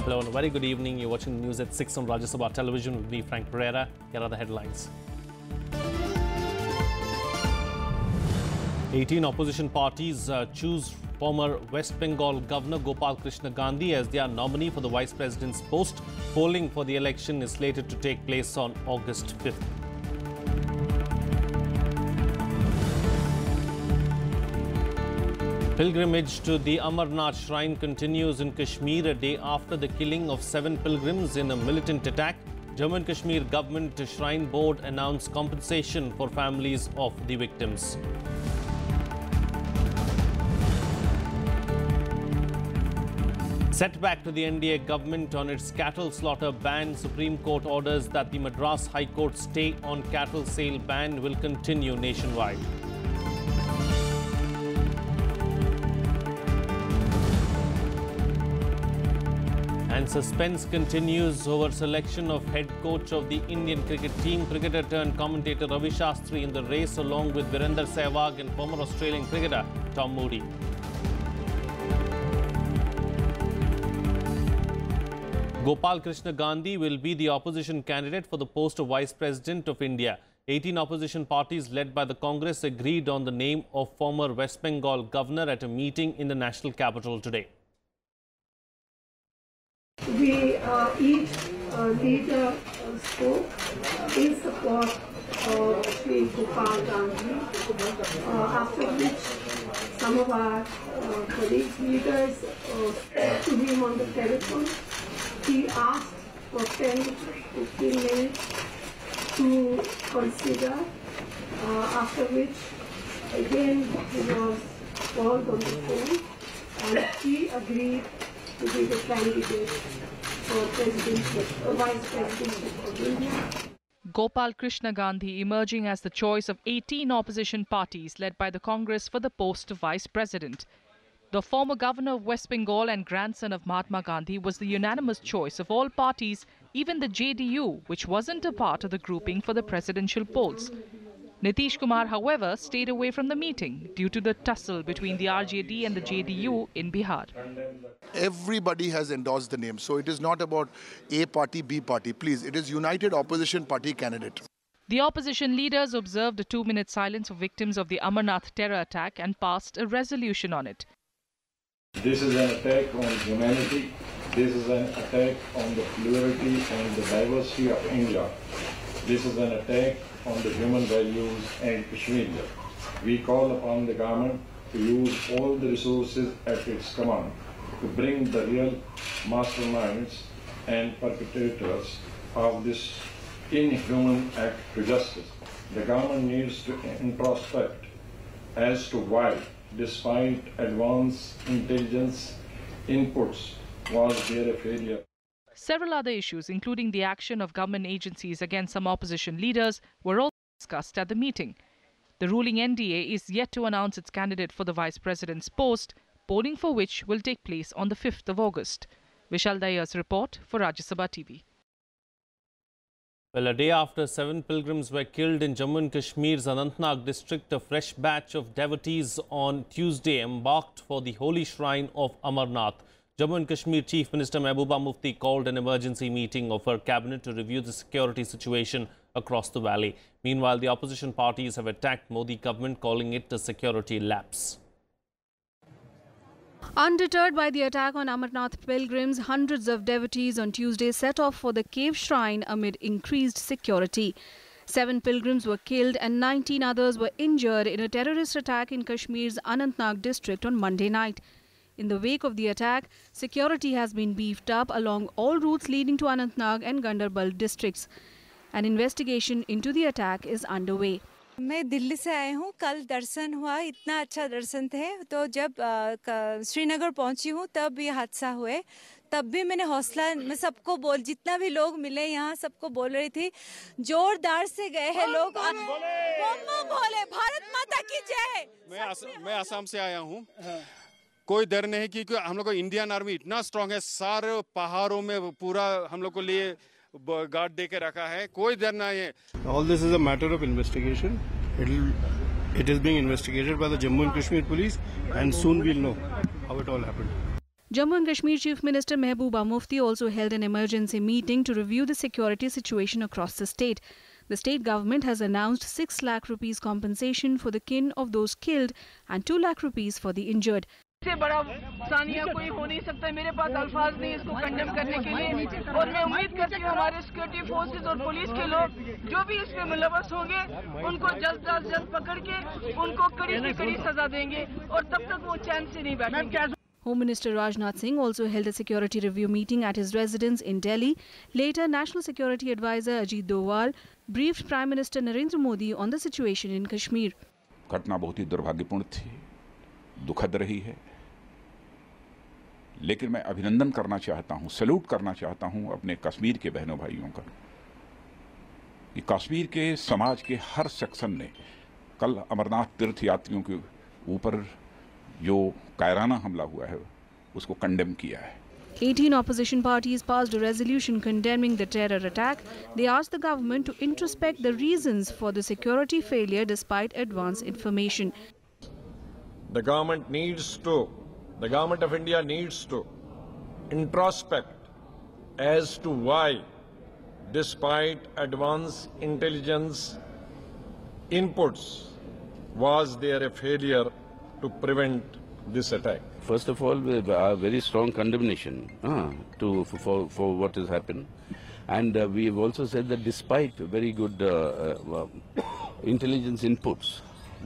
Hello and a very good evening. You're watching the news at 6 on Rajya Sabha television with me, Frank Pereira. Here are the headlines. 18 opposition parties choose former West Bengal Governor Gopal Krishna Gandhi as their nominee for the Vice President's post. Polling for the election is slated to take place on August 5th. Pilgrimage to the Amarnath shrine continues in Kashmir a day after the killing of 7 pilgrims in a militant attack. Jammu and Kashmir Government Shrine Board announced compensation for families of the victims. Setback to the NDA government on its cattle slaughter ban. Supreme Court orders that the Madras High Court stay on cattle sale ban will continue nationwide. And suspense continues over selection of head coach of the Indian cricket team. Cricketer turned commentator Ravi Shastri in the race along with Virender Sehwag and former Australian cricketer Tom Moody. Gopal Krishna Gandhi will be the opposition candidate for the post of Vice President of India. 18 opposition parties led by the Congress agreed on the name of former West Bengal governor at a meeting in the national capital today. We each leader spoke in support of Sri Gopal Gandhi, after which some of our colleagues, leaders spoke to him on the telephone. He asked for 10 to 15 minutes to consider, after which again he was called on the phone and he agreed to be the candidate for Vice President of India. Gopal Krishna Gandhi emerging as the choice of 18 opposition parties led by the Congress for the post of Vice President. The former governor of West Bengal and grandson of Mahatma Gandhi was the unanimous choice of all parties, even the JDU, which wasn't a part of the grouping for the presidential polls. Nitish Kumar, however, stayed away from the meeting due to the tussle between the RJD and the JDU in Bihar. Everybody has endorsed the name, so it is not about A party, B party. Please, it is United Opposition Party candidate. The opposition leaders observed a 2-minute silence for victims of the Amarnath terror attack and passed a resolution on it. This is an attack on humanity. This is an attack on the plurality and the diversity of India. This is an attack on the human values and Kashmir. We call upon the government to use all the resources at its command to bring the real masterminds and perpetrators of this inhuman act to justice. The government needs to introspect as to why, despite advanced intelligence inputs, was there a failure. Several other issues, including the action of government agencies against some opposition leaders, were also discussed at the meeting. The ruling NDA is yet to announce its candidate for the Vice President's post, polling for which will take place on the 5th of August. Vishal Dayya's report for Rajya Sabha TV. Well, a day after 7 pilgrims were killed in Jammu and Kashmir's Anantnag district, a fresh batch of devotees on Tuesday embarked for the holy shrine of Amarnath. Jammu and Kashmir Chief Minister Mehbooba Mufti called an emergency meeting of her cabinet to review the security situation across the valley. Meanwhile, the opposition parties have attacked Modi government, calling it a security lapse. Undeterred by the attack on Amarnath pilgrims, hundreds of devotees on Tuesday set off for the cave shrine amid increased security. 7 pilgrims were killed and 19 others were injured in a terrorist attack in Kashmir's Anantnag district on Monday night. In the wake of the attack, security has been beefed up along all routes leading to Anantnag and Gandarbal districts. An investigation into the attack is underway. मैं दिल्ली से आई हूँ. कल दर्शन हुआ, इतना अच्छा दर्शन थे. तो जब श्रीनगर पहुँची हूँ तब ये हादसा हुए. तब भी मैंने हौसला, मैं सबको जितना भी लोग मिले यहाँ सबको बोल रही थी, जोरदार से गए हैं लोग. बोले भारत माता की जय. मैं असम से आया हूँ. कोई डर नहीं, क्योंकि हम लोग को इंडियन आर्मी इतना स्ट्रांग है. सारे पहाड़ों में पूरा हम लोग को लिए गार्ड दे के रखा है. कोई डर नहीं है. All this is a matter of investigation. It is being investigated by the Jammu and Kashmir police, and soon we'll know how it all happened. Jammu and Kashmir Chief Minister Mehbooba Mufti also held an emergency meeting to review the security situation across the state. The state government has announced 6 lakh rupees compensation for the kin of those killed and 2 lakh rupees for the injured. इससे बड़ा सानिया कोई हो नहीं सकता। मेरे पास अल्फाज नहीं इसको कंडेम करने के लिए, और मैं उम्मीद करती हूँ हमारे सिक्योरिटी फोर्सेस और पुलिस के लोग जो भी इसमें मुलव्वस होंगे उनको जल्द से जल्द पकड़ के उनको कड़ी से कड़ी सजा देंगे, और तब तक वो चैन से नहीं बैठेंगे। Home Minister Rajnath Singh also held a security review meeting at his residence in Delhi. Later, National Security Advisor Ajit Doval briefed Prime Minister Narendra Modi on the situation in Kashmir. घटना बहुत ही दुर्भाग्यपूर्ण थी, दुखद रही है, लेकिन मैं अभिनंदन करना चाहता हूं, सैल्यूट करना चाहता हूं अपने कश्मीर के बहनों भाइयों का कि कश्मीर के समाज के हर सेक्शन ने कल अमरनाथ तीर्थ यात्रियों के ऊपर जो कायराना हमला हुआ है उसको कंडेम किया है। 18 opposition parties passed a resolution condemning the terror attack. They asked the government to introspect the reasons for the security failure despite advance information. The government of India needs to introspect as to why, despite advance intelligence inputs, was there a failure to prevent this attack. First of all, a very strong condemnation for what has happened, and we have also said that despite very good intelligence inputs,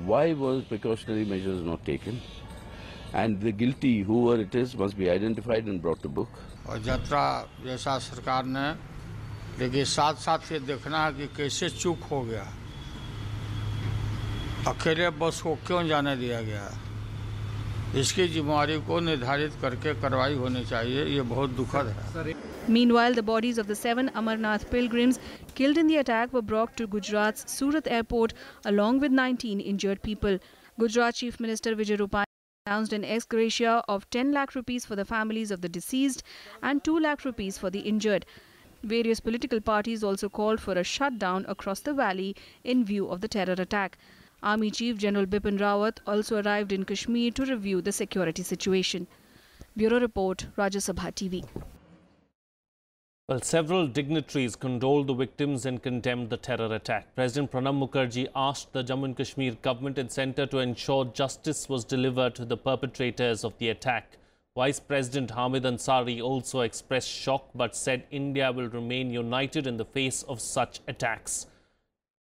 why was precautionary measures not taken? And the guilty, whoever it is, must be identified and brought to book. और यात्रा जैसा सरकार ने, लेकिन साथ साथ ये देखना है कि कैसे चूक हो गया, अकेले बस को क्यों जाने दिया गया, इसकी जिम्मेवारी को निर्धारित करके कार्रवाई होनी चाहिए। ये बहुत दुखद है। Meanwhile, the bodies of the 7 Amarnath pilgrims killed in the attack were brought to Gujarat's Surat airport along with 19 injured people. Gujarat Chief Minister Vijay Rupani announced an ex gratia of 10 lakh rupees for the families of the deceased and 2 lakh rupees for the injured. Various political parties also called for a shutdown across the valley in view of the terror attack. Army Chief General Bipin Rawat also arrived in Kashmir to review the security situation. Bureau Report, Rajya Sabha TV. Well, several dignitaries condoled the victims and condemned the terror attack. President Pranab Mukherjee asked the Jammu and Kashmir government and centre to ensure justice was delivered to the perpetrators of the attack. Vice President Hamid Ansari also expressed shock but said India will remain united in the face of such attacks.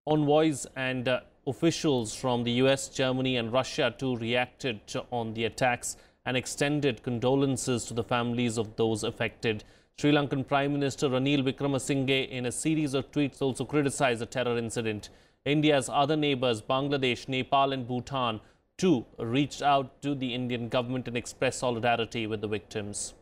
Envoys and officials from the US, Germany and Russia too reacted on the attacks and extended condolences to the families of those affected. Sri Lankan Prime Minister Ranil Wickremesinghe in a series of tweets also criticized the terror incident. India's other neighbours, Bangladesh, Nepal and Bhutan too reached out to the Indian government and expressed solidarity with the victims.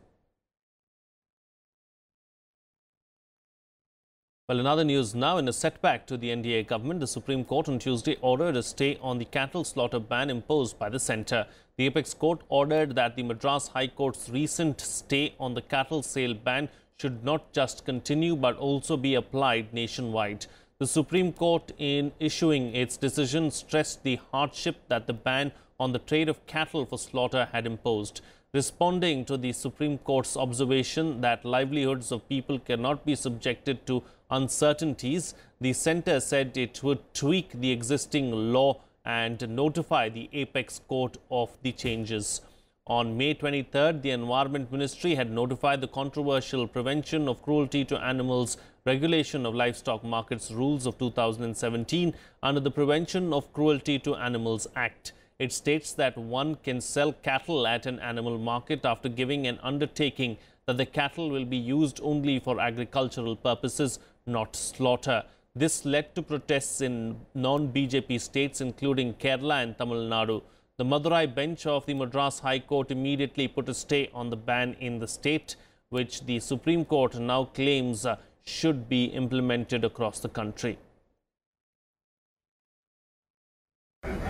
Well, in other news now, in a setback to the NDA government, the Supreme Court on Tuesday ordered a stay on the cattle slaughter ban imposed by the centre. The Apex Court ordered that the Madras High Court's recent stay on the cattle sale ban should not just continue but also be applied nationwide. The Supreme Court, in issuing its decision, stressed the hardship that the ban on the trade of cattle for slaughter had imposed. Responding to the Supreme Court's observation that livelihoods of people cannot be subjected to uncertainties, the centre said it would tweak the existing law and notify the Apex Court of the changes. On May 23rd, the Environment Ministry had notified the controversial Prevention of Cruelty to Animals Regulation of Livestock Markets Rules of 2017 under the Prevention of Cruelty to Animals Act. It states that one can sell cattle at an animal market after giving an undertaking that the cattle will be used only for agricultural purposes, not slaughter. This led to protests in non-BJP states including Kerala and Tamil Nadu. The Madurai bench of the Madras High Court immediately put a stay on the ban in the state, which the Supreme Court now claims should be implemented across the country.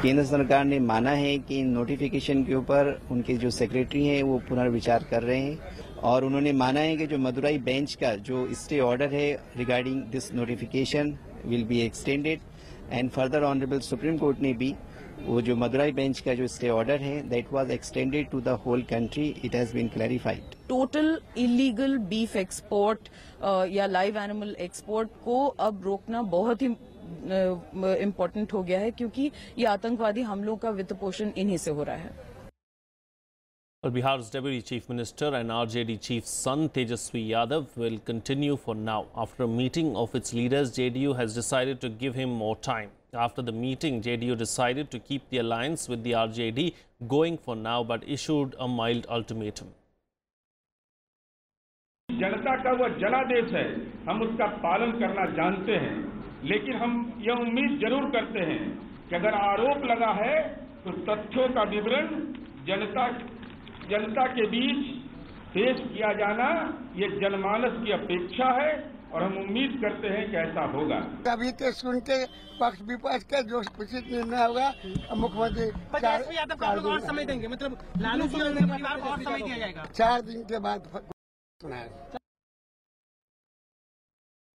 केंद्र सरकार ने माना है कि notification के ऊपर उनके जो सेक्रेटरी हैं वो पुनर्विचार कर रहे हैं और उन्होंने माना है कि जो मदुराई बेंच का जो स्टे ऑर्डर है regarding this notification will be extended and further honourable Supreme Court ने भी वो जो मदुराई बेंच का जो स्टे ऑर्डर है that was extended to the whole country, it has been clarified. Total illegal beef export या live animal export को अब रोकना बहुत ही इम्पोर्टेंट हो गया है, क्योंकि ये आतंकवादी हमलों का वित्त पोषण इन्हीं से हो रहा है। Well, Bihar's Deputy Chief Minister and RJD Chief's son Tejaswi Yadav will continue for now. After a meeting of its leaders, JDU has decided to give him more time. After the meeting, JDU decided to keep the alliance with the RJD going for now, but issued a mild ultimatum. जनता का वह जनादेश है, हम उसका पालन करना जानते हैं, लेकिन हम यह उम्मीद जरूर करते हैं कि अगर आरोप लगा है तो तथ्यों का विवरण जनता के बीच पेश किया जाना ये जनमानस की अपेक्षा है और हम उम्मीद करते हैं कि ऐसा होगा। अभी तो सुनते पक्ष विपक्ष का जो उचित निर्णय होगा, मुख्यमंत्री तेजस्वी यादव को आप लोग और समय देंगे, मतलब लालू जी और उनके परिवार को और समय दिया जाएगा? 4 दिन के बाद सुनाएगा।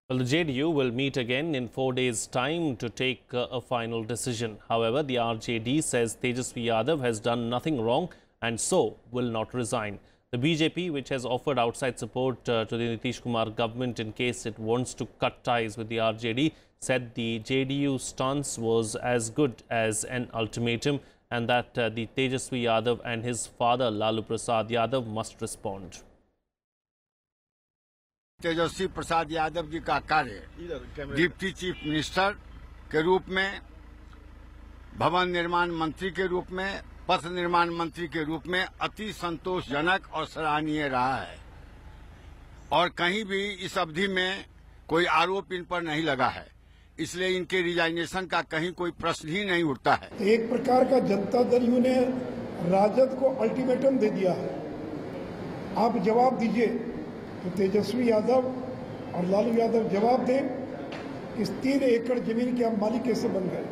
Well, the JDU will meet again in 4 days' time to take a final decision. However, the RJD says Tejaswi Yadav has done nothing wrong and so will not resign. The BJP, which has offered outside support to the Nitish Kumar government in case it wants to cut ties with the RJD, said the JDU stance was as good as an ultimatum and that the Tejaswi Yadav and his father Lalu Prasad Yadav must respond. Tejashwi Prasad Yadav ji का कार्य deputy chief minister के रूप में, भवन निर्माण मंत्री के रूप में, पथ निर्माण मंत्री के रूप में अति संतोषजनक और सराहनीय रहा है और कहीं भी इस अवधि में कोई आरोप इन पर नहीं लगा है, इसलिए इनके रिजाइनेशन का कहीं कोई प्रश्न ही नहीं उठता है। एक प्रकार का जनता दल ने राजद को अल्टीमेटम दे दिया है, आप जवाब दीजिए। तो तेजस्वी यादव और लालू यादव जवाब दें, इस 3 एकड़ जमीन के आप मालिक कैसे बन गए?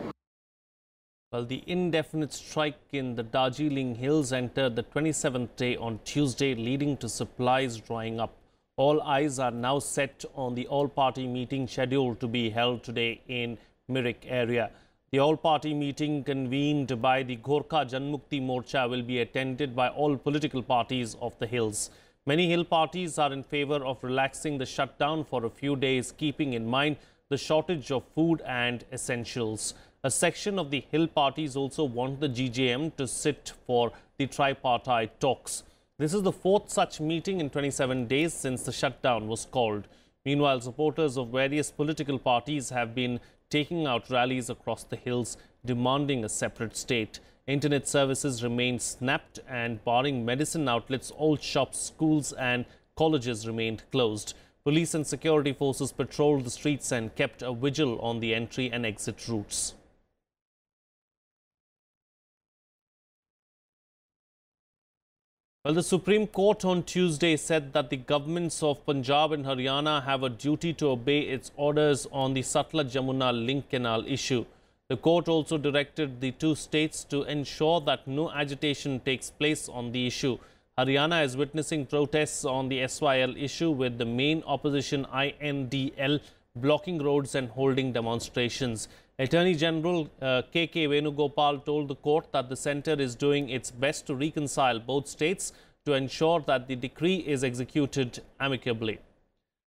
Well, the indefinite strike in the Darjeeling Hills entered the 27th day on Tuesday, leading to supplies drying up. All eyes are now set on the all-party meeting scheduled to be held today in Mirik area. The all-party meeting convened by the Gorkha Janmukti Morcha will be attended by all political parties of the hills. Many hill parties are in favor of relaxing the shutdown for a few days, keeping in mind the shortage of food and essentials. A section of the hill parties also want the GJM to sit for the tripartite talks. This is the 4th such meeting in 27 days since the shutdown was called. Meanwhile, supporters of various political parties have been taking out rallies across the hills, demanding a separate state. Internet services remained snapped and barring medicine outlets, all shops, schools and colleges remained closed. Police and security forces patrolled the streets and kept a vigil on the entry and exit routes. Well, the Supreme Court on Tuesday said that the governments of Punjab and Haryana have a duty to obey its orders on the Satluj-Jamuna link canal issue. The court also directed the 2 states to ensure that no agitation takes place on the issue. Haryana is witnessing protests on the SYL issue, with the main opposition INDL blocking roads and holding demonstrations. Attorney General K.K. Venugopal told the court that the centre is doing its best to reconcile both states to ensure that the decree is executed amicably.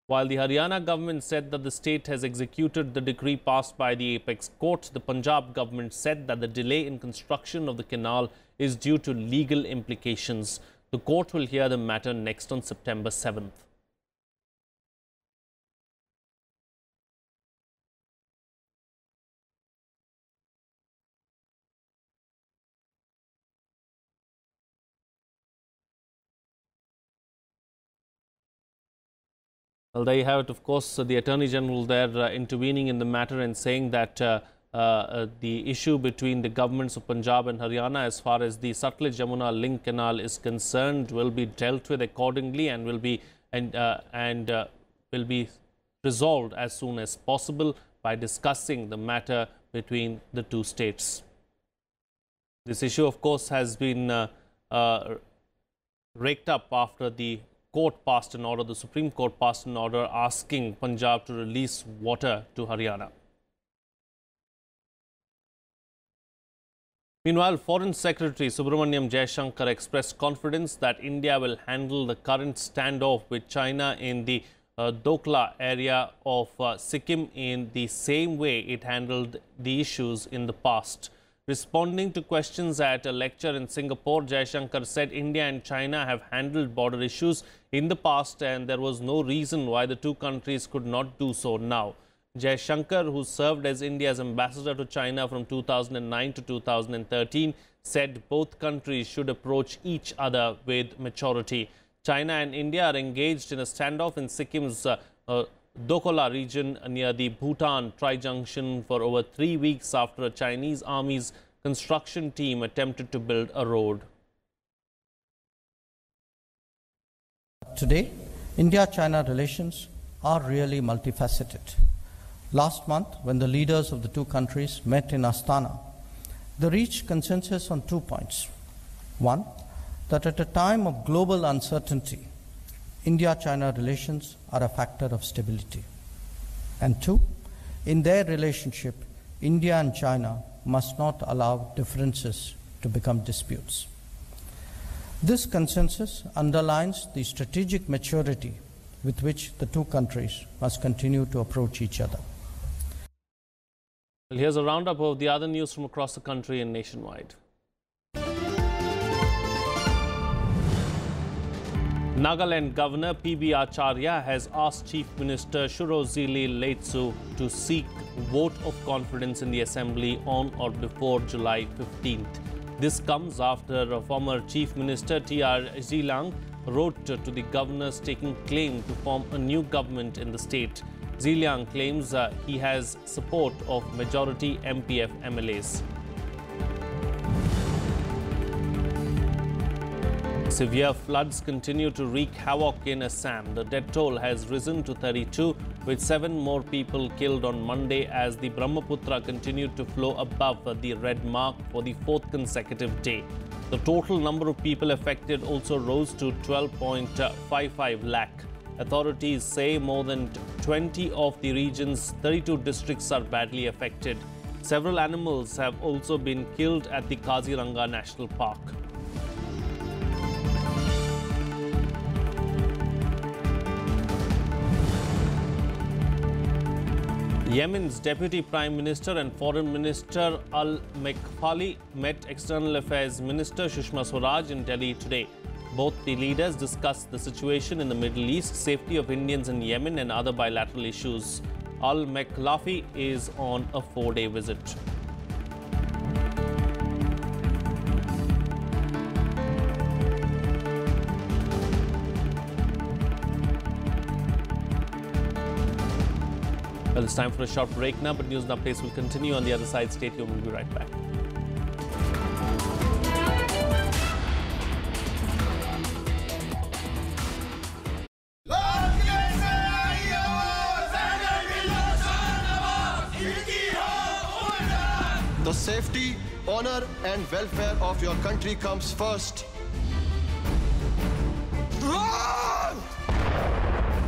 While the Haryana government said that the state has executed the decree passed by the apex court, the Punjab government said that the delay in construction of the canal is due to legal implications. The court will hear the matter next on September 7th. Well, there you have it. Of course, the Attorney General there intervening in the matter and saying that the issue between the governments of Punjab and Haryana as far as the Satluj-Jamuna link canal is concerned will be dealt with accordingly and will be resolved as soon as possible by discussing the matter between the 2 states. This issue, of course, has been raked up after the court passed an order, the Supreme Court passed an order asking Punjab to release water to Haryana. Meanwhile, Foreign Secretary Subramaniam Jaishankar expressed confidence that India will handle the current standoff with China in the Dokla area of Sikkim in the same way it handled the issues in the past. Responding to questions at a lecture in Singapore, Jaishankar said India and China have handled border issues in the past and there was no reason why the two countries could not do so now. Jaishankar, who served as India's ambassador to China from 2009 to 2013, said both countries should approach each other with maturity. China and India are engaged in a standoff in Sikkim's Dokola region near the Bhutan tri-junction for over 3 weeks after a Chinese army's construction team attempted to build a road. Today, India-China relations are really multifaceted. Last month, when the leaders of the two countries met in Astana, they reached consensus on 2 points. One, that at a time of global uncertainty, India-China relations are a factor of stability. And two, in their relationship, India and China must not allow differences to become disputes. This consensus underlines the strategic maturity with which the two countries must continue to approach each other. Well, here's a roundup of the other news from across the country and nationwide. Nagaland Governor P.B. Acharya has asked Chief Minister Shurozili Leitsu to seek vote of confidence in the Assembly on or before July 15th. This comes after former Chief Minister T.R. Zilang wrote to the governor taking claim to form a new government in the state. Zilang claims he has support of majority MPF MLAs. Severe floods continue to wreak havoc in Assam. The death toll has risen to 32, with 7 more people killed on Monday as the Brahmaputra continued to flow above the red mark for the 4th consecutive day. The total number of people affected also rose to 12.55 lakh. Authorities say more than 20 of the region's 32 districts are badly affected. Several animals have also been killed at the Kaziranga National Park. Yemen's Deputy Prime Minister and Foreign Minister Al-Mekfali met External Affairs Minister Sushma Swaraj in Delhi today. Both the leaders discussed the situation in the Middle East, safety of Indians in Yemen and other bilateral issues. Al-Mekfali is on a 4-day visit. Well, it's time for a short break now, but news and updates will continue on the other side. Stay tuned, we'll be right back. The safety, honor and welfare of your country comes first.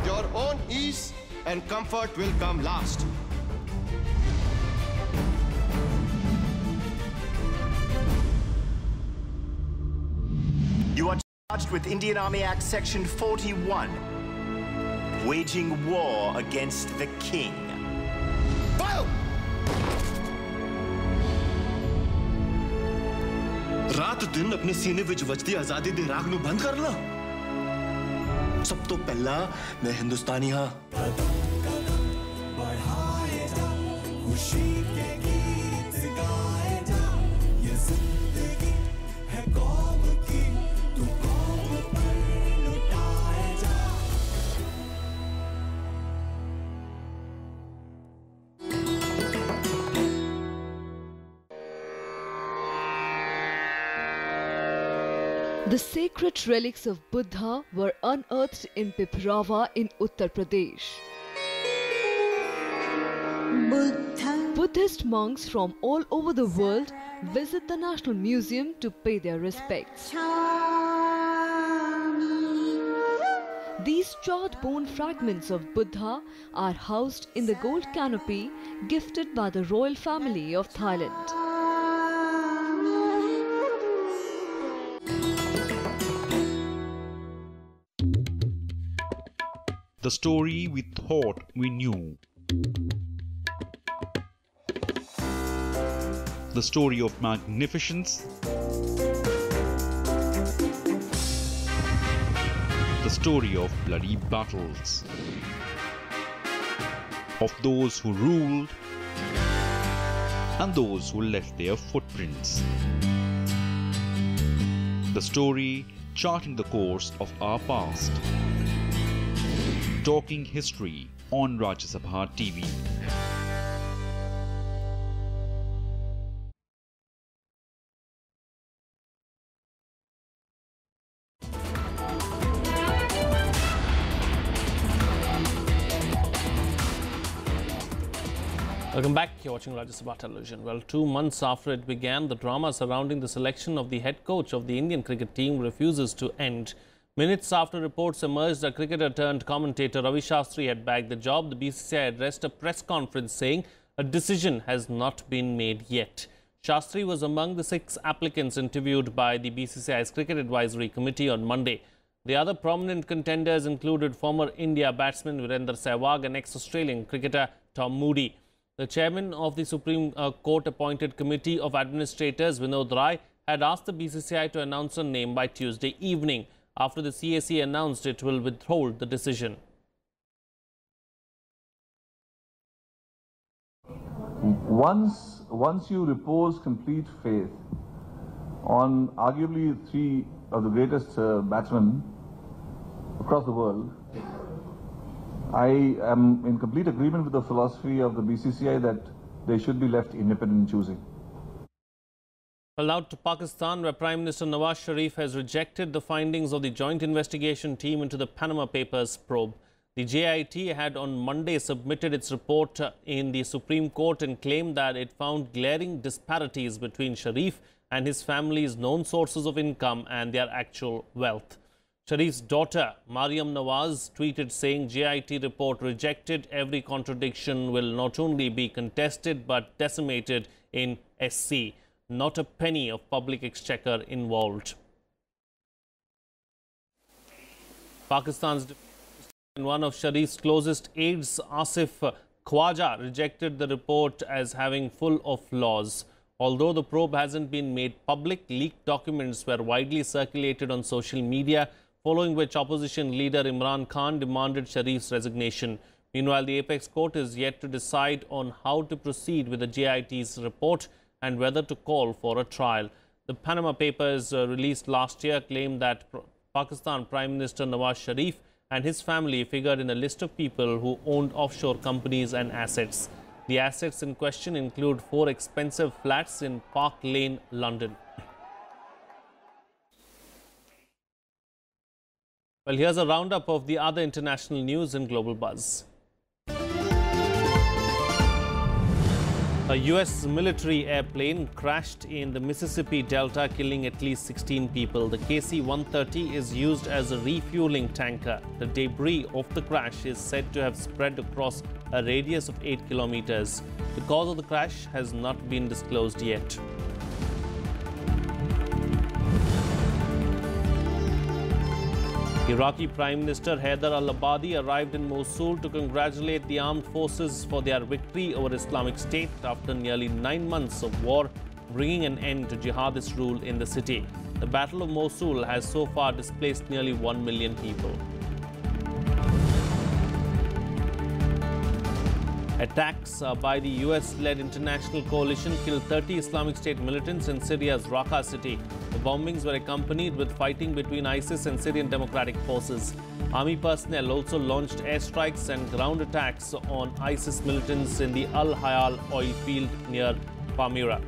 Your own ease and comfort will come last. You are charged with Indian Army Act Section 41, waging war against the king. Fire! रात दिन अपने सीने विच वजदी आजादी दे राग नू बंद कर ला। सब तो पहला मैं हिंदुस्तानी हाँ। The sacred relics of Buddha were unearthed in Piprava in Uttar Pradesh. Buddhist monks from all over the world visit the National Museum to pay their respects. These charred bone fragments of Buddha are housed in the gold canopy gifted by the royal family of Thailand. The story we thought we knew. The story of magnificence. The story of bloody battles. Of those who ruled and those who left their footprints. The story charting the course of our past. Talking history on Rajya Sabha TV. Welcome back. You're watching Rajya Sabha Television. Well, 2 months after it began, the drama surrounding the selection of the head coach of the Indian cricket team refuses to end. Minutes after reports emerged that cricketer turned commentator Ravi Shastri had bagged the job, the BCCI addressed a press conference saying a decision has not been made yet. Shastri was among the 6 applicants interviewed by the BCCI's Cricket Advisory Committee on Monday. The other prominent contenders included former India batsman Virender Sehwag and ex-Australian cricketer Tom Moody. The chairman of the Supreme Court appointed Committee of Administrators, Vinod Rai, had asked the BCCI to announce a name by Tuesday evening. After the CAC announced it will withhold the decision. Once you repose complete faith on arguably 3 of the greatest batsmen across the world, I am in complete agreement with the philosophy of the BCCI that they should be left independent in choosing. Well, now to Pakistan, where Prime Minister Nawaz Sharif has rejected the findings of the joint investigation team into the Panama Papers probe. The JIT had on Monday submitted its report in the Supreme Court and claimed that it found glaring disparities between Sharif and his family's known sources of income and their actual wealth. Sharif's daughter, Mariam Nawaz, tweeted saying JIT report rejected every contradiction will not only be contested but decimated in SC. Not a penny of public exchequer involved. Pakistan's and one of Sharif's closest aides, Asif Khwaja, rejected the report as having full of flaws. Although the probe hasn't been made public, leaked documents were widely circulated on social media, following which opposition leader Imran Khan demanded Sharif's resignation. Meanwhile, the Apex Court is yet to decide on how to proceed with the JIT's report and whether to call for a trial. The Panama Papers released last year claimed that Pakistan Prime Minister Nawaz Sharif and his family figured in a list of people who owned offshore companies and assets. The assets in question include 4 expensive flats in Park Lane, London. Well, here's a roundup of the other international news in Global Buzz. A US military airplane crashed in the Mississippi Delta, killing at least 16 people. The KC-130 is used as a refueling tanker. The debris of the crash is said to have spread across a radius of 8 kilometers. The cause of the crash has not been disclosed yet. Iraqi Prime Minister Haider al-Abadi arrived in Mosul to congratulate the armed forces for their victory over Islamic State after nearly 9 months of war, bringing an end to jihadist rule in the city. The Battle of Mosul has so far displaced nearly 1 million people. Attacks by the US-led international coalition killed 30 Islamic State militants in Syria's Raqqa city. The bombings were accompanied with fighting between ISIS and Syrian Democratic Forces. Army personnel also launched airstrikes and ground attacks on ISIS militants in the Al Hayal oil field near Palmyra.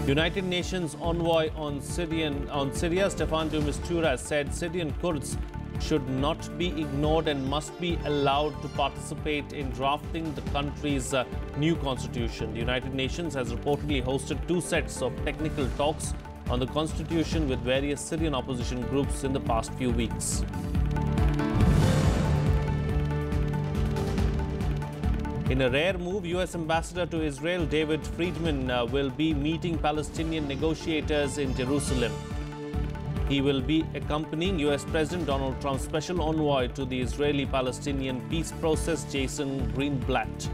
United Nations envoy on Syria, Staffan de Mistura, said Syrian Kurds should not be ignored and must be allowed to participate in drafting the country's new constitution. The United Nations has reportedly hosted 2 sets of technical talks on the constitution with various Syrian opposition groups in the past few weeks. In a rare move, US Ambassador to Israel David Friedman will be meeting Palestinian negotiators in Jerusalem. He will be accompanying US President Donald Trump's special envoy to the Israeli-Palestinian peace process, Jason Greenblatt.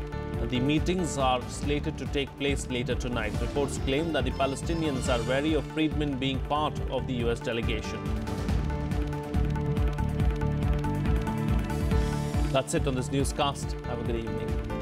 The meetings are slated to take place later tonight. Reports claim that the Palestinians are wary of Friedman being part of the US delegation. That's it on this newscast. Have a good evening.